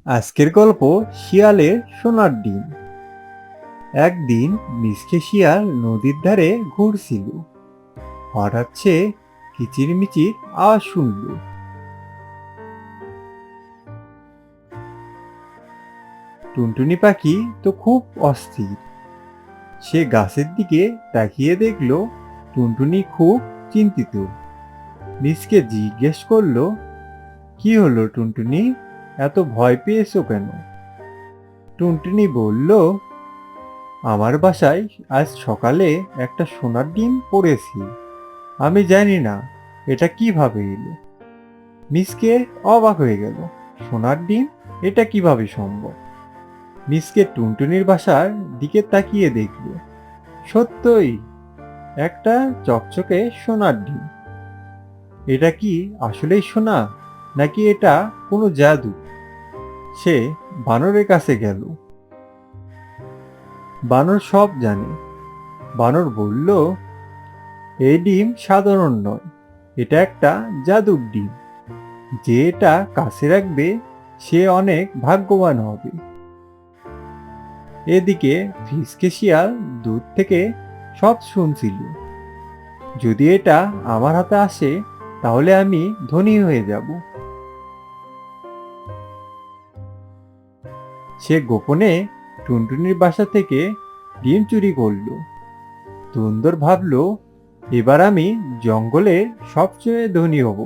আজকের গল্প শিয়ালের সোনার ডিম। একদিন মিসকে শিয়াল নদীর ধারে ঘুরছিল। হঠাৎ সে কিচিরমিচির আওয়াজ শুনল। টুনটুনি পাখি তো খুব অস্থির। সে গাছের দিকে তাকিয়ে দেখলো টুনটুনি খুব চিন্তিত। মিসকে জিজ্ঞেস করলো, কি হলো টুনটুনি, এত ভয় পেয়েছো কেন? টুনটুনি বলল, আমার বাসায় আজ সকালে একটা সোনার ডিম পড়েছি। আমি জানি না এটা কিভাবে এলো। মিসকে অবাক হয়ে গেল, সোনার ডিম, এটা কিভাবে সম্ভব? মিসকে টুনটুনির বাসার দিকে তাকিয়ে দেখল, সত্যই একটা চকচকে সোনার ডিম। এটা কি আসলেই সোনা, নাকি এটা কোনো জাদু? সে বানরের কাছে গেল। বানর সব জানে। বানর বলল, এই ডিম সাধারণ নয়, এটা একটা জাদুর ডিম। যে এটা কাছে রাখবে সে অনেক ভাগ্যবান হবে। এদিকে ফিসকে শিয়াল দূর থেকে সব শুনছিল। যদি এটা আমার হাতে আসে তাহলে আমি ধনী হয়ে যাব। সে গোপনে টুনটুনির বাসা থেকে ডিম চুরি করল। ধুন্দর ভাবল, এবার আমি জঙ্গলের সবচেয়ে ধনী হব।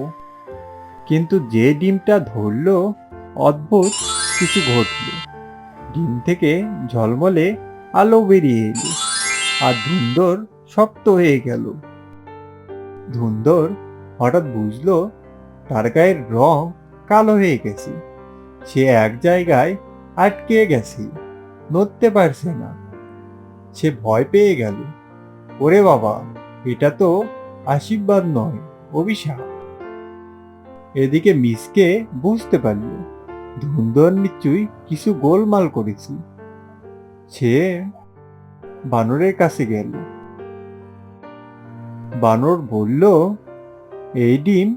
কিন্তু যে ডিমটা ধরল, অদ্ভুত কিছু ঘটল। ডিম থেকে ঝলমলে আলো বেরিয়ে এলো, আর ধুন্দর শক্ত হয়ে গেল। ধুন্দর হঠাৎ বুঝলো তার গায়ের রং কালো হয়ে গেছে। সে এক জায়গায় আটকে গেছে, নড়তে পারছে না। সে ভয় পেয়ে গেল, ওরে বাবা, এটা তো আশীর্বাদ নয়, অভিশাপ। এদিকে মিসকে বুঝতে পারল ধুন্দর নিশ্চয়ই কিছু গোলমাল করেছে। সে বানরের কাছে গেল। বানর বলল, এই ডিম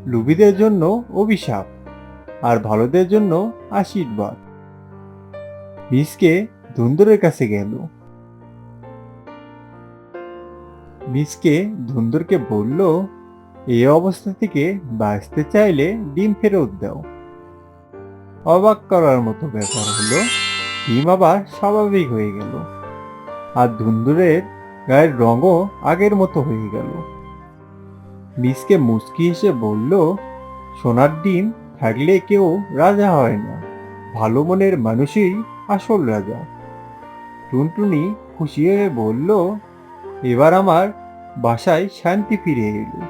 লোভীদের জন্য অভিশাপ, আর ভালোদের জন্য আশীর্বাদ। মিসকে ধুন্দরের কাছে গেল। মিসকে ধুন্দরকে বলল, এই অবস্থা থেকে বাঁচতে চাইলে ডিম ফেরত দাও। অবাক করার মতো ব্যাপার হলো, ডিম আবার স্বাভাবিক হয়ে গেল, আর ধুন্দরের গায়ের রঙও আগের মতো হয়ে গেল। মিসকে মুচকি হেসে বলল, সোনার ডিম থাকলে কেউ রাজা হয় না, ভালো মনের মানুষই আসল রাজা। টুনটুনি খুশি হয়ে বলল, এবার আমার বাসায় শান্তি ফিরে এলো।